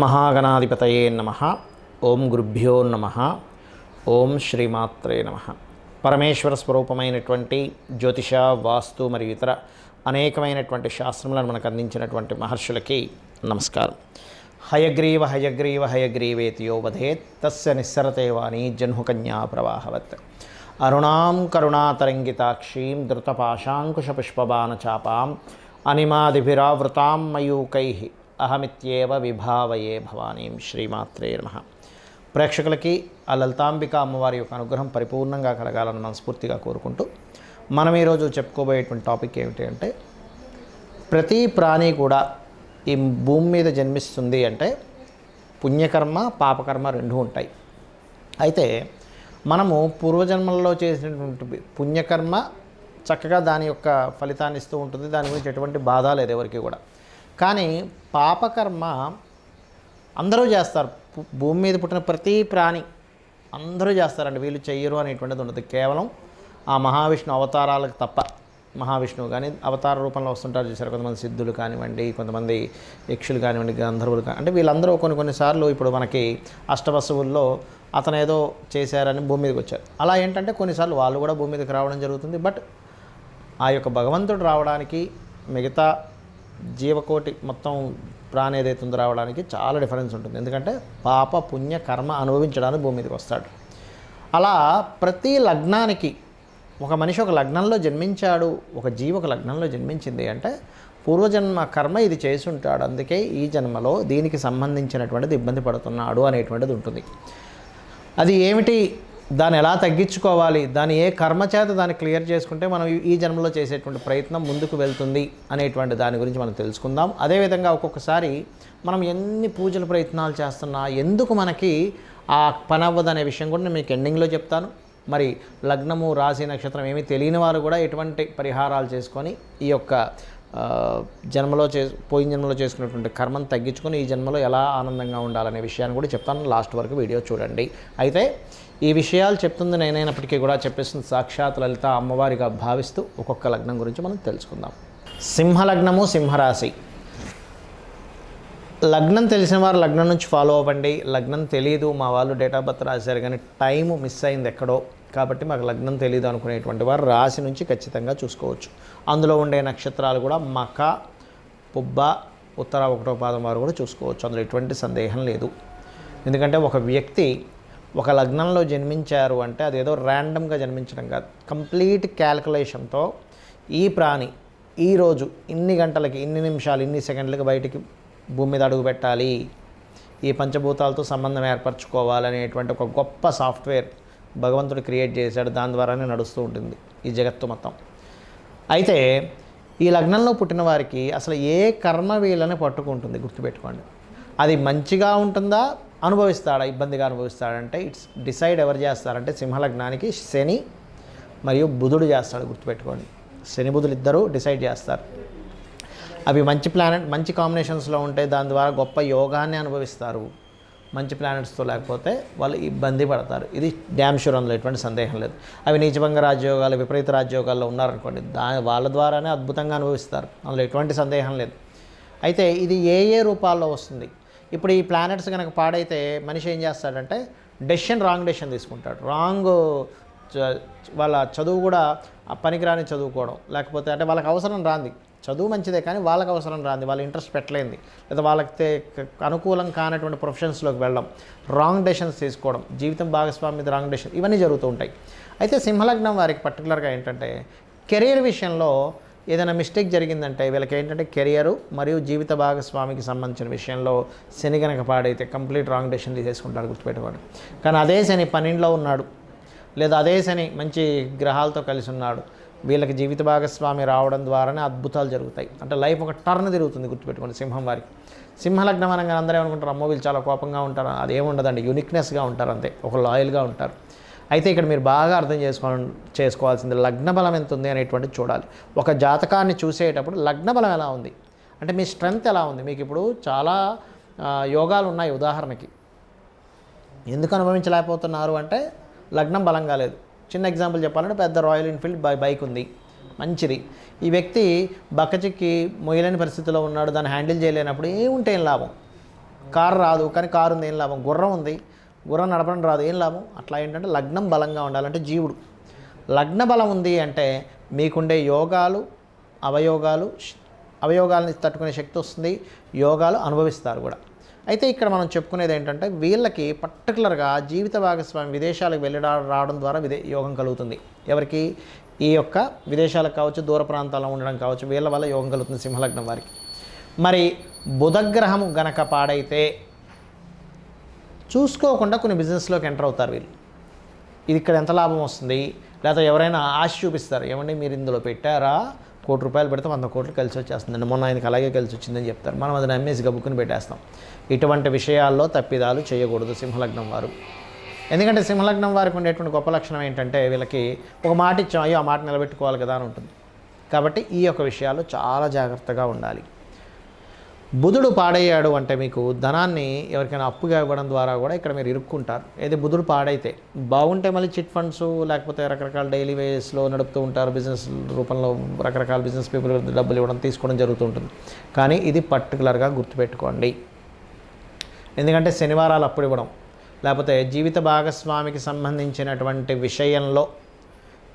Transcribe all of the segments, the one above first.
మహాగణాధిపతయే నమః. ఓం గురుభ్యో నమః. ఓం శ్రీమాత్రే నమః. పరమేశ్వర స్వరూపమైనటువంటి జ్యోతిష, వాస్తు మరియు ఇతర అనేకమైనటువంటి శాస్త్రములను మనకు అందించినటువంటి మహర్షులకి నమస్కారం. హయగ్రీవ హయగ్రీవ హయగ్రీవేతియో వధేత్ తస్య నిస్సరతే వాణి జన్హుకన్యా ప్రవాహవత్. అరుణాం కరుణాతరంగితాక్షీం ధృతపాశాంకుశపుష్పబాణచాపాం అనిమాదిభిరావృతాం మయూకైః అహమిత్యేవ విభావయే భవానీం. శ్రీమాత్రే నమః. ప్రేక్షకులకి ఆ లలితాంబిక అమ్మవారి యొక్క అనుగ్రహం పరిపూర్ణంగా కలగాలని మనస్ఫూర్తిగా కోరుకుంటూ మనం ఈరోజు చెప్పుకోబోయేటువంటి టాపిక్ ఏమిటి అంటే, ప్రతి ప్రాణి కూడా ఈ భూమి మీద జన్మిస్తుంది అంటే పుణ్యకర్మ పాపకర్మ రెండూ ఉంటాయి. అయితే మనము పూర్వజన్మల్లో చేసినటువంటి పుణ్యకర్మ చక్కగా దాని యొక్క ఫలితాన్ని ఇస్తూ ఉంటుంది. దాని గురించి ఎటువంటి బాధ లేదు ఎవరికి కూడా. కానీ పాపకర్మ అందరూ చేస్తారు. భూమి మీద పుట్టిన ప్రతి ప్రాణి అందరూ చేస్తారండి. వీళ్ళు చెయ్యరు అనేటువంటిది ఉండదు. కేవలం ఆ మహావిష్ణు అవతారాలకు తప్ప. మహావిష్ణువు కానీ అవతార రూపంలో వస్తుంటారు చూసారు. కొంతమంది సిద్ధులు కానివ్వండి, కొంతమంది యక్షులు కానివ్వండి, గంధర్వులు అంటే వీళ్ళందరూ కొన్నిసార్లు ఇప్పుడు మనకి అష్టవసువుల్లో అతను ఏదో చేశారని భూమి మీదకి వచ్చారు. అలా ఏంటంటే కొన్నిసార్లు వాళ్ళు కూడా భూమి మీదకి రావడం జరుగుతుంది. బట్ ఆ యొక్క భగవంతుడు రావడానికి మిగతా జీవకోటి మొత్తం ప్రాణి ఏదైతుందో రావడానికి చాలా డిఫరెన్స్ ఉంటుంది. ఎందుకంటే పాప పుణ్య కర్మ అనుభవించడానికి భూమి మీదకి వస్తాడు. అలా ప్రతి లగ్నానికి ఒక మనిషి ఒక లగ్నంలో జన్మించాడు, ఒక జీవి ఒక లగ్నంలో జన్మించింది అంటే పూర్వజన్మ కర్మ ఇది చేసి ఉంటాడు. అందుకే ఈ జన్మలో దీనికి సంబంధించినటువంటిది ఇబ్బంది పడుతున్నాడు అనేటువంటిది ఉంటుంది. అది ఏమిటి, దాన్ని ఎలా తగ్గించుకోవాలి, దాన్ని ఏ కర్మ చేత దాన్ని క్లియర్ చేసుకుంటే మనం ఈ జన్మలో చేసేటువంటి ప్రయత్నం ముందుకు వెళ్తుంది అనేటువంటి దాని గురించి మనం తెలుసుకుందాం. అదేవిధంగా ఒక్కొక్కసారి మనం ఎన్ని పూజల ప్రయత్నాలు చేస్తున్నా ఎందుకు మనకి ఆ పని అవ్వదు అనే విషయం కూడా నేను మీకు ఎండింగ్లో చెప్తాను. మరి లగ్నము, రాశి, నక్షత్రం ఏమీ తెలియని వారు కూడా ఎటువంటి పరిహారాలు చేసుకొని ఈ యొక్క పోయిన జన్మలో చేసుకున్నటువంటి కర్మను తగ్గించుకొని ఈ జన్మలో ఎలా ఆనందంగా ఉండాలనే విషయాన్ని కూడా చెప్తాను. లాస్ట్ వరకు వీడియో చూడండి. అయితే ఈ విషయాలు చెప్తుంది నేనైనప్పటికీ కూడా చెప్పేస్తుంది సాక్షాత్ లలిత అమ్మవారిగా భావిస్తూ ఒక్కొక్క లగ్నం గురించి మనం తెలుసుకుందాం. సింహలగ్నము, సింహరాశి. లగ్నం తెలిసిన వారు లగ్నం నుంచి ఫాలో అవ్వండి. లగ్నం తెలియదు, మా వాళ్ళు డేట్ ఆఫ్ బర్త్ రాశారు కానీ టైము మిస్ అయింది ఎక్కడో, కాబట్టి మాకు లగ్నం తెలియదు అనుకునేటువంటి వారు రాశి నుంచి ఖచ్చితంగా చూసుకోవచ్చు. అందులో ఉండే నక్షత్రాలు కూడా మక, పుబ్బ, ఉత్తర 1వ పాదం వారు కూడా చూసుకోవచ్చు. అందులో ఎటువంటి సందేహం లేదు. ఎందుకంటే ఒక వ్యక్తి ఒక లగ్నంలో జన్మించారు అంటే అదేదో ర్యాండమ్గా జన్మించడం కాదు. కంప్లీట్ క్యాల్కులేషన్తో ఈ ప్రాణి ఈరోజు ఇన్ని గంటలకి, ఇన్ని నిమిషాలు, ఇన్ని సెకండ్లకి బయటికి భూమి మీద అడుగు పెట్టాలి, ఈ పంచభూతాలతో సంబంధం ఏర్పరచుకోవాలనేటువంటి ఒక గొప్ప సాఫ్ట్వేర్ భగవంతుడు క్రియేట్ చేశాడు. దాని ద్వారానే నడుస్తూ ఉంటుంది ఈ జగత్తు మొత్తం. అయితే ఈ లగ్నంలో పుట్టిన వారికి అసలు ఏ కర్మ వీళ్ళని పట్టుకుంటుంది గుర్తుపెట్టుకోండి. అది మంచిగా ఉంటుందా, అనుభవిస్తాడా, ఇబ్బందిగా అనుభవిస్తాడంటే ఇట్స్ డిసైడ్ ఎవరు చేస్తారంటే సింహలగ్నానికి శని మరియు బుధుడు చేస్తాడు. గుర్తుపెట్టుకోండి, శని బుధులు ఇద్దరు డిసైడ్ చేస్తారు. అవి మంచి ప్లానెట్, మంచి కాంబినేషన్స్లో ఉంటే దాని ద్వారా గొప్ప యోగాన్ని అనుభవిస్తారు. మంచి ప్లానెట్స్తో లేకపోతే వాళ్ళు ఇబ్బంది పడతారు. ఇది డ్యామ్ షూర్, అందులో ఎటువంటి సందేహం లేదు. అవి నీచభంగ రాజ్యోగాలు, విపరీత రాజ్యోగాల్లో ఉన్నారనుకోండి, వాళ్ళ ద్వారానే అద్భుతంగా అనుభవిస్తారు. అందులో ఎటువంటి సందేహం లేదు. అయితే ఇది ఏ రూపాల్లో వస్తుంది. ఇప్పుడు ఈ ప్లానెట్స్ కనుక పాడైతే మనిషి ఏం చేస్తాడంటే రాంగ్ డెసిషన్ తీసుకుంటాడు. వాళ్ళ చదువు కూడా పనికిరాని చదువుకోవడం, లేకపోతే అంటే వాళ్ళకి అవసరం రాంది, చదువు మంచిదే కానీ వాళ్ళకి అవసరం రాంది, వాళ్ళ ఇంట్రెస్ట్ పెట్టలేంది, లేదా వాళ్ళకి అనుకూలం కానటువంటి ప్రొఫెషన్స్లోకి వెళ్ళడం, రాంగ్ డెసిషన్స్ తీసుకోవడం, జీవితం భాగస్వామి మీద రాంగ్ డెసిషన్, ఇవన్నీ జరుగుతూ ఉంటాయి. అయితే సింహలగ్నం వారికి పర్టికులర్గా ఏంటంటే కెరీర్ విషయంలో ఏదైనా మిస్టేక్ జరిగిందంటే వీళ్ళకి ఏంటంటే కెరియరు మరియు జీవిత భాగస్వామికి సంబంధించిన విషయంలో శని కనుక పాడైతే కంప్లీట్ రాంగ్ డెసిషన్ తీసేసుకుంటారు. గుర్తుపెట్టుకోండి. కానీ అదే శని 12లో ఉన్నాడు, లేదా అదే శని మంచి గ్రహాలతో కలిసి ఉన్నాడు, వీళ్ళకి జీవిత భాగస్వామి రావడం ద్వారానే అద్భుతాలు జరుగుతాయి. అంటే లైఫ్ ఒక టర్న్ తిరుగుతుంది. గుర్తుపెట్టుకోండి సింహం వారికి. సింహలగ్నం అనగా అందరూ ఏమనుకుంటారు, అమ్మో వీళ్ళు చాలా కోపంగా ఉంటారు. అదేముండదండి, యూనిక్నెస్గా ఉంటారు అంతే, ఒక లాయల్గా ఉంటారు. అయితే ఇక్కడ మీరు బాగా అర్థం చేసుకోవాల్సింది లగ్న బలం ఎంత ఉంది అనేటువంటిది చూడాలి. ఒక జాతకాన్ని చూసేటప్పుడు లగ్న బలం ఎలా ఉంది అంటే మీ స్ట్రెంగ్త్ ఎలా ఉంది. మీకు ఇప్పుడు చాలా యోగాలు ఉన్నాయి. ఉదాహరణకి ఎందుకు అనుభవించలేకపోతున్నారు అంటే లగ్నం బలంగా లేదు. చిన్న ఎగ్జాంపుల్ చెప్పాలంటే పెద్ద రాయల్ ఎన్ఫీల్డ్ బైక్ ఉంది, మంచిది. ఈ వ్యక్తి బక్కచిక్కి మొయ్యలేని పరిస్థితిలో ఉన్నాడు, దాన్ని హ్యాండిల్ చేయలేనప్పుడు ఏముంటే ఏం లాభం. కారు రాదు, కానీ కారు ఉంది ఏం లాభం, గుర్రం ఉంది, గుర్రం నడపడం రాదు ఏం లాభం. అట్లా ఏంటంటే లగ్నం బలంగా ఉండాలంటే జీవుడు లగ్న బలం ఉంది అంటే మీకుండే యోగాలు అవయోగాలని తట్టుకునే శక్తి వస్తుంది, యోగాలు అనుభవిస్తారు కూడా. అయితే ఇక్కడ మనం చెప్పుకునేది ఏంటంటే వీళ్ళకి పర్టికులర్గా జీవిత భాగస్వామి విదేశాలకు వెళ్ళి రావడం ద్వారా యోగం కలుగుతుంది. ఎవరికి? ఈ యొక్క విదేశాలకు కావచ్చు, దూర ప్రాంతాల్లో ఉండడం కావచ్చు, వీళ్ళ వల్ల యోగం కలుగుతుంది సింహలగ్నం వారికి. మరి బుధగ్రహం గనక పాడైతే చూసుకోకుండా కొన్ని బిజినెస్లోకి ఎంటర్ అవుతారు వీళ్ళు. ఇది ఇక్కడ ఎంత లాభం వస్తుంది, లేకపోతే ఎవరైనా ఆశ చూపిస్తారు, ఏమండి మీరు ఇందులో పెట్టారా, ₹1,00,00,000 పెడితే 100 కోట్లు కలిసి వచ్చేస్తుందండి, మొన్న ఆయనకి అలాగే కలిసి వచ్చిందని చెప్తారు. మనం అది నమ్మేసి గబుక్కుని పెట్టేస్తాం. ఇటువంటి విషయాల్లో తప్పిదాలు చేయకూడదు సింహలగ్నం వారు. ఎందుకంటే సింహలగ్నం వారికి ఉండేటువంటి గొప్ప లక్షణం ఏంటంటే వీళ్ళకి ఒక మాట ఇచ్చాం, అయ్యో ఆ మాట నిలబెట్టుకోవాలి కదా అని ఉంటుంది. కాబట్టి ఈ యొక్క విషయాల్లో చాలా జాగ్రత్తగా ఉండాలి. బుధుడు పాడయ్యాడు అంటే మీకు ధనాన్ని ఎవరికైనా అప్పుగా ఇవ్వడం ద్వారా కూడా ఇక్కడ మీరు ఇరుక్కుంటారు. ఏది బుధుడు పాడైతే బాగుంటే మళ్ళీ చిట్ ఫండ్స్ లేకపోతే రకరకాల డైలీ వేస్లో నడుపుతూ ఉంటారు, బిజినెస్ రూపంలో రకరకాల బిజినెస్ పీపుల్ డబ్బులు ఇవ్వడం తీసుకోవడం జరుగుతూ ఉంటుంది. కానీ ఇది పర్టికులర్గా గుర్తుపెట్టుకోండి. ఎందుకంటే శనివారాలు అప్పుడు ఇవ్వడం, లేకపోతే జీవిత భాగస్వామికి సంబంధించినటువంటి విషయంలో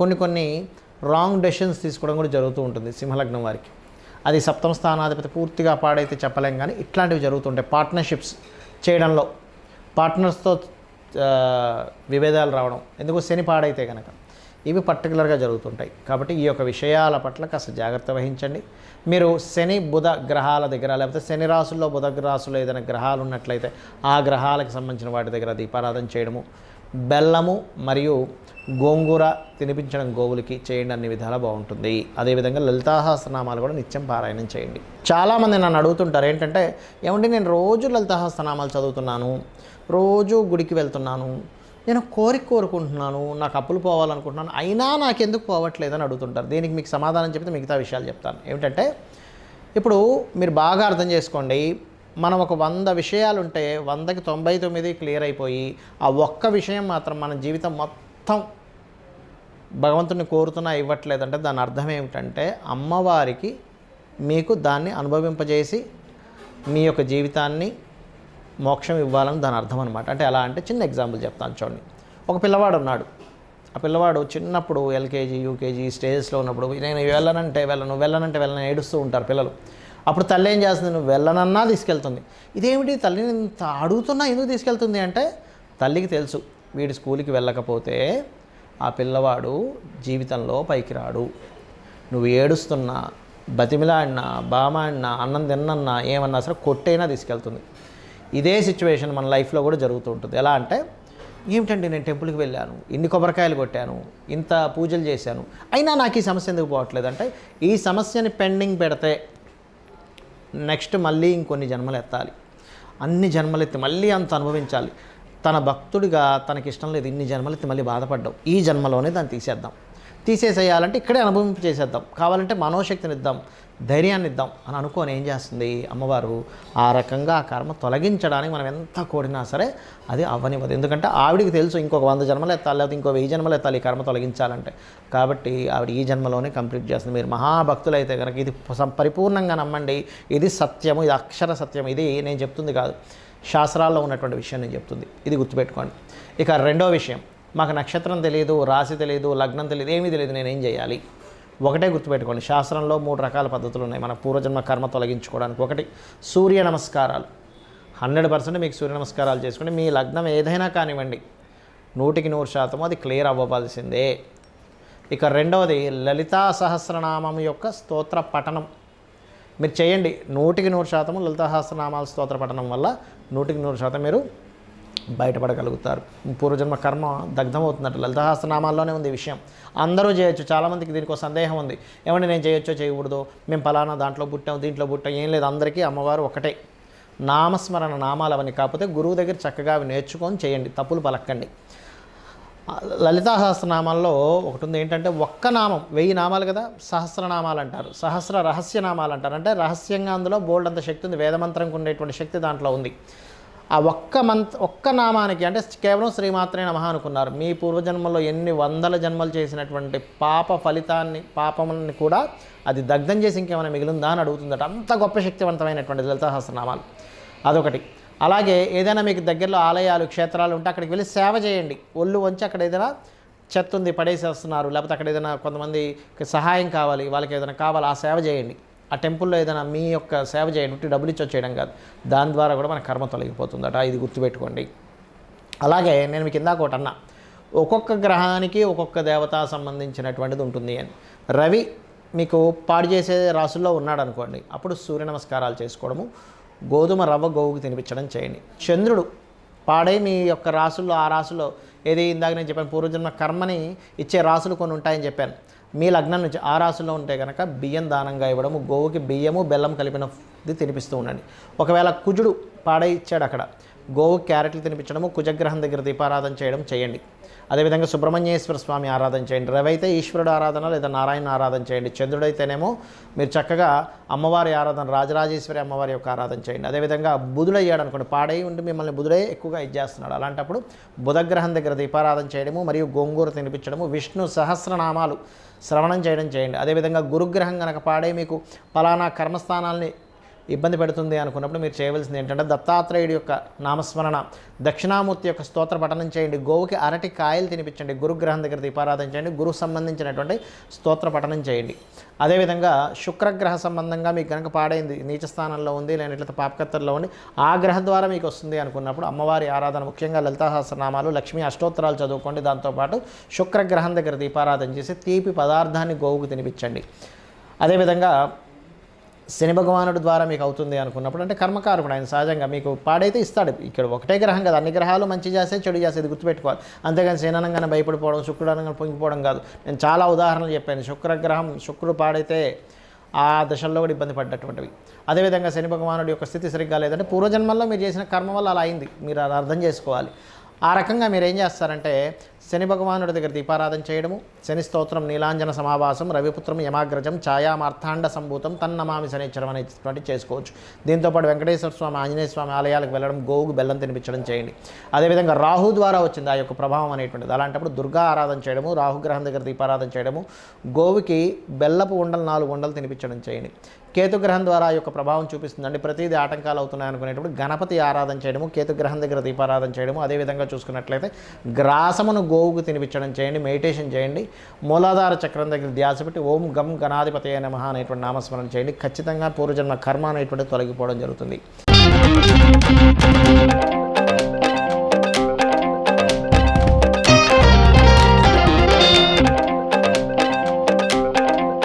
కొన్ని రాంగ్ డెసిషన్స్ తీసుకోవడం కూడా జరుగుతూ ఉంటుంది సింహలగ్నం వారికి. అది సప్తమ స్థానాధిపతి పూర్తిగా పాడైతే చెప్పలేం, కానీ ఇట్లాంటివి జరుగుతుంటాయి. పార్ట్నర్షిప్స్ చేయడంలో పార్ట్నర్స్తో విభేదాలు రావడం, ఎందుకు శని పాడైతే కనుక ఇవి పర్టికులర్గా జరుగుతుంటాయి. కాబట్టి ఈ యొక్క విషయాల పట్ల కాస్త జాగ్రత్త వహించండి. మీరు శని బుధ గ్రహాల దగ్గర, లేకపోతే శని రాసుల్లో బుధ రాసుల్లో ఏదైనా గ్రహాలు ఉన్నట్లయితే ఆ గ్రహాలకు సంబంధించిన వాటి దగ్గర దీపారాధన చేయడము, బెల్లము మరియు గోంగూర తినిపించడం గోవులకి చేయండి, అన్ని విధాలా బాగుంటుంది. అదేవిధంగా లలితాసహస్రనామాలు కూడా నిత్యం పారాయణం చేయండి. చాలామంది నన్ను అడుగుతుంటారు ఏంటంటే, ఏమంటే నేను రోజు లలితాసహస్రనామాలు చదువుతున్నాను, రోజు గుడికి వెళ్తున్నాను, నేను కోరుకుంటున్నాను, నాకు అప్పులు పోవాలనుకుంటున్నాను, అయినా నాకెందుకు పోవట్లేదని అడుగుతుంటారు. దీనికి మీకు సమాధానం చెప్తే మిగతా విషయాలు చెప్తాను. ఏమిటంటే ఇప్పుడు మీరు బాగా అర్థం చేసుకోండి, మనం ఒక 100 విషయాలు ఉంటే 100కి 99 క్లియర్ అయిపోయి ఆ ఒక్క విషయం మాత్రం మన జీవితం మొత్తం భగవంతుని కోరుతున్నా ఇవ్వట్లేదంటే దాని అర్థం ఏమిటంటే అమ్మవారికి మీకు దాన్ని అనుభవింపజేసి మీ యొక్క జీవితాన్ని మోక్షం ఇవ్వాలని దాని అర్థం అనమాట. అంటే ఎలా అంటే చిన్న ఎగ్జాంపుల్ చెప్తాను చూడండి. ఒక పిల్లవాడు ఉన్నాడు, ఆ పిల్లవాడు చిన్నప్పుడు ఎల్కేజీ యూకేజీ స్టేజెస్లో ఉన్నప్పుడు నేను వెళ్ళను ఏడుస్తూ ఉంటారు పిల్లలు. అప్పుడు తల్లి ఏం చేస్తుంది, నువ్వు వెళ్ళనన్నా తీసుకెళ్తుంది. ఇదేమిటి తల్లిని ఇంత అడుగుతున్నా ఎందుకు తీసుకెళ్తుంది అంటే తల్లికి తెలుసు వీడి స్కూల్కి వెళ్ళకపోతే ఆ పిల్లవాడు జీవితంలో పైకి రాడు. నువ్వు ఏడుస్తున్నా, బతిమిలాడినా, బామాడినా, అన్నం తిన్నన్నా, ఏమన్నా సరే కొట్టైనా తీసుకెళ్తుంది. ఇదే సిచ్యువేషన్ మన లైఫ్లో కూడా జరుగుతూ ఉంటుంది. ఎలా అంటే ఏమిటండి నేను టెంపుల్కి వెళ్ళాను, ఇన్ని కొబ్బరికాయలు కొట్టాను, ఇంత పూజలు చేశాను, అయినా నాకు ఈ సమస్య ఎందుకు పోవట్లేదు అంటే ఈ సమస్యని పెండింగ్ పెడితే నెక్స్ట్ మళ్ళీ ఇంకొన్ని జన్మలు ఎత్తాలి, అన్ని జన్మలు ఎత్తి మళ్ళీ అంత అనుభవించాలి. తన భక్తుడిగా తనకి ఇష్టం లేదు, ఇన్ని జన్మలు ఎత్తి మళ్ళీ బాధపడ్డాం, ఈ జన్మలోనే దాన్ని తీసేసేయాలంటే ఇక్కడే అనుభవింపు చేసేద్దాం, కావాలంటే మనోశక్తిని ఇద్దాం, ధైర్యాన్ని ఇద్దాం అని అనుకొని ఏం చేస్తుంది అమ్మవారు ఆ రకంగా ఆ కర్మ తొలగించడానికి మనం ఎంత కోరినా సరే అది అవ్వనివ్వదు. ఎందుకంటే ఆవిడికి తెలుసు ఇంకొక 100 జన్మలు ఎత్తాలి, లేకపోతే ఇంకో 1000 జన్మలు ఎత్తాలి ఈ కర్మ తొలగించాలంటే. కాబట్టి ఆవిడ ఈ జన్మలోనే కంప్లీట్ చేస్తుంది. మీరు మహాభక్తులు అయితే కనుక ఇది పరిపూర్ణంగా నమ్మండి. ఇది సత్యము, ఇది అక్షర సత్యం. ఇది నేను చెప్తుంది కాదు, శాస్త్రాల్లో ఉన్నటువంటి విషయం నేను చెప్తుంది. ఇది గుర్తుపెట్టుకోండి. ఇక రెండో విషయం, మాకు నక్షత్రం తెలియదు, రాశి తెలియదు, లగ్నం తెలియదు, ఏమీ తెలియదు, నేనేం చేయాలి? ఒకటే గుర్తుపెట్టుకోండి, శాస్త్రంలో 3 రకాల పద్ధతులు ఉన్నాయి మన పూర్వజన్మ కర్మ తొలగించుకోవడానికి. ఒకటి సూర్య నమస్కారాలు. 100% మీకు సూర్య నమస్కారాలు చేసుకుంటే మీ లగ్నం ఏదైనా కానివ్వండి 100% అది క్లియర్ అవ్వవలసిందే. ఇక రెండవది లలితా సహస్రనామం యొక్క స్తోత్ర పఠనం మీరు చేయండి. 100% లలితా సహస్రనామాల స్తోత్ర పఠనం వల్ల 100% మీరు బయటపడగలుగుతారు. పూర్వజన్మ కర్మ దగ్ధమవుతున్నట్టు లలితా సహస్రనామాల్లోనే ఉంది ఈ విషయం. అందరూ చేయొచ్చు. చాలామందికి దీనికి సందేహం ఉంది, ఏమంటే నేను చేయొచ్చో చేయకూడదు, మేము ఫలానా దాంట్లో పుట్టాం దీంట్లో పుట్టాం. ఏం లేదు, అందరికీ అమ్మవారు ఒకటే. నామస్మరణ నామాలు అవన్నీ కాకపోతే గురువు దగ్గర చక్కగా అవి నేర్చుకొని చేయండి, తప్పులు పలక్కండి. లలితా సహస్రనామాల్లో ఒకటి ఉంది ఏంటంటే ఒక్క నామం 1000 నామాలు కదా, సహస్రనామాలు అంటారు, సహస్ర రహస్య నామాలు అంటారు. అంటే రహస్యంగా అందులో బోల్డ్ అంత శక్తి ఉంది, వేదమంత్రంకి ఉండేటువంటి శక్తి దాంట్లో ఉంది. ఆ ఒక్క నామానికి అంటే కేవలం శ్రీమాత్రే నమః అనుకున్నారు. మీ పూర్వజన్మలో ఎన్ని 100 జన్మలు చేసినటువంటి పాపముని కూడా అది దగ్ధం చేసి ఇంకేమైనా మిగిలిందా అని అడుగుతుందట. అంత గొప్ప శక్తివంతమైనటువంటి లలితా సహస్రనామాలు. అదొకటి. అలాగే ఏదైనా మీకు దగ్గరలో ఆలయాలు క్షేత్రాలు ఉంటే అక్కడికి వెళ్ళి సేవ చేయండి. ఒళ్ళు వంచి అక్కడ ఏదైనా చెత్త ఉంది పడేసేస్తున్నారు, లేకపోతే అక్కడ ఏదైనా కొంతమంది సహాయం కావాలి, వాళ్ళకి ఏదైనా కావాలి, ఆ సేవ చేయండి. ఆ టెంపుల్లో ఏదైనా మీ యొక్క సేవ చేయండి, డబ్బులు ఇచ్చి చేయడం కాదు. దాని ద్వారా కూడా మన కర్మ తొలగిపోతుందట, ఇది గుర్తుపెట్టుకోండి. అలాగే నేను మీకు ఇందాక ఒకటి అన్నా, ఒక్కొక్క గ్రహానికి ఒక్కొక్క దేవత సంబంధించినటువంటిది ఉంటుంది అని. రవి మీకు పాడు చేసే రాసుల్లో ఉన్నాడు అనుకోండి, అప్పుడు సూర్య నమస్కారాలు చేసుకోవడము, గోధుమ రవ్వ గోవుకి తినిపించడం చేయండి. చంద్రుడు పాడై మీ యొక్క రాసుల్లో, ఆ రాసులో ఏది ఇందాక నేను చెప్పాను పూర్వజన్మ కర్మని ఇచ్చే రాసులు కొన్ని ఉంటాయని చెప్పాను. మీ లగ్నం నుంచి ఆ రాసుల్లో ఉంటే కనుక బియ్యం దానంగా ఇవ్వడము, గోవుకి బియ్యము బెల్లం కలిపినది తినిపిస్తూ ఉండండి. ఒకవేళ కుజుడు పాడై ఇచ్చాడు, అక్కడ గోవుకి క్యారెట్లు తినిపించడము, కుజగ్రహం దగ్గర దీపారాధన చేయడం చేయండి. అదేవిధంగా సుబ్రహ్మణ్యేశ్వర స్వామి ఆరాధన చేయండి. రవి అయితే ఈశ్వరుడు ఆరాధన లేదా నారాయణ ఆరాధన చేయండి. చంద్రుడైతేనేమో మీరు చక్కగా అమ్మవారి ఆరాధన, రాజరాజేశ్వరి అమ్మవారి యొక్క ఆరాధన చేయండి. అదేవిధంగా బుధుడు అయ్యాడు అనుకోండి, పాడై ఉండి మిమ్మల్ని బుధుడే ఎక్కువగా ఇచ్చేస్తున్నాడు, అలాంటప్పుడు బుధగ్రహం దగ్గర దీపారాధన చేయడము మరియు గోంగూర తినిపించడము, విష్ణు సహస్రనామాలు శ్రవణం చేయడం చేయండి. అదేవిధంగా గురుగ్రహం కనుక పాడై మీకు ఫలానా కర్మస్థానాల్ని ఇబ్బంది పెడుతుంది అనుకున్నప్పుడు మీరు చేయవలసింది ఏంటంటే దత్తాత్రేయుడి యొక్క నామస్మరణ, దక్షిణామూర్తి యొక్క స్తోత్ర పఠనం చేయండి, గోవుకి అరటి కాయలు తినిపించండి, గురుగ్రహం దగ్గర దీపారాధన చేయండి, గురువు సంబంధించినటువంటి స్తోత్ర పఠనం చేయండి. అదేవిధంగా శుక్రగ్రహ సంబంధంగా మీకు కనుక పాడైంది, నీచ స్థానంలో ఉంది, లేనట్లయితే పాపకత్తర్లో ఉంది, ఆ గ్రహం ద్వారా మీకు వస్తుంది అనుకున్నప్పుడు అమ్మవారి ఆరాధన, ముఖ్యంగా లలితా సహస్రనామాలు, లక్ష్మీ అష్టోత్తరాలు చదువుకోండి. దాంతోపాటు శుక్రగ్రహం దగ్గర దీపారాధన చేసి తీపి పదార్థాన్ని గోవుకు తినిపించండి. అదేవిధంగా శని భగవానుడి ద్వారా మీకు అవుతుంది అనుకున్నప్పుడు, అంటే కర్మకారకుడు ఆయన, సహజంగా మీకు పాడైతే ఇస్తాడు. ఇక్కడ ఒకటే గ్రహం కదా, అన్ని గ్రహాలు మంచి చేస్తే చెడు చేసేది గుర్తుపెట్టుకోవాలి. అంతేగాని శని అనగానే భయపడిపోవడం, శుక్రుడు అనగానే పొంగిపోవడం కాదు. నేను చాలా ఉదాహరణలు చెప్పాను. శుక్రుడు పాడైతే ఆ దశల్లో కూడా ఇబ్బంది పడ్డటువంటివి. అదేవిధంగా శని భగవానుడి యొక్క స్థితి సరిగ్గా లేదంటే పూర్వజన్మల్లో మీరు చేసిన కర్మ వల్ల అలా అయింది, మీరు అది అర్థం చేసుకోవాలి. ఆ రకంగా మీరు ఏం చేస్తారంటే శని భగవానుడి దగ్గర దీపారాధన చేయడము, శని స్తోత్రం, నీలాంజన సమావాసం, రవిపుత్రం యమాగ్రజం, ఛాయామార్థాండ సంభూతం తన్నమామి శనిచ్చరం అనేటువంటి చేసుకోవచ్చు. దీంతోపాటు వెంకటేశ్వర స్వామి, ఆంజనేయ స్వామి ఆలయాలకు వెళ్ళడం, గోవుకు బెల్లం తినిపించడం చేయండి. అదేవిధంగా రాహు ద్వారా వచ్చింది ఆ యొక్క ప్రభావం అనేటువంటిది, అలాంటప్పుడు దుర్గా ఆరాధన చేయడము, రాహుగ్రహం దగ్గర దీపారాధన చేయడము, గోవుకి బెల్లపు ఉండలు 4 ఉండలు తినిపించడం చేయండి. కేతుగ్రహం ద్వారా ఆ యొక్క ప్రభావం చూపిస్తుందండి, ప్రతిదీ ఆటంకాలు అవుతున్నాయి అనుకునేటప్పుడు గణపతి ఆరాధన చేయడము, కేతుగ్రహం దగ్గర దీపారాధన చేయడము. అదేవిధంగా చూసుకున్నట్లయితే గ్రాసమును గోవుకు తినిపించడం చేయండి, మెడిటేషన్ చేయండి, మూలాధార చక్రం దగ్గర ధ్యాస పెట్టి ఓం గం గణాధిపతయ నమః అనేటువంటి నామస్మరణ చేయండి. ఖచ్చితంగా పూర్వజన్మ కర్మ అనేటువంటి తొలగిపోవడం జరుగుతుంది.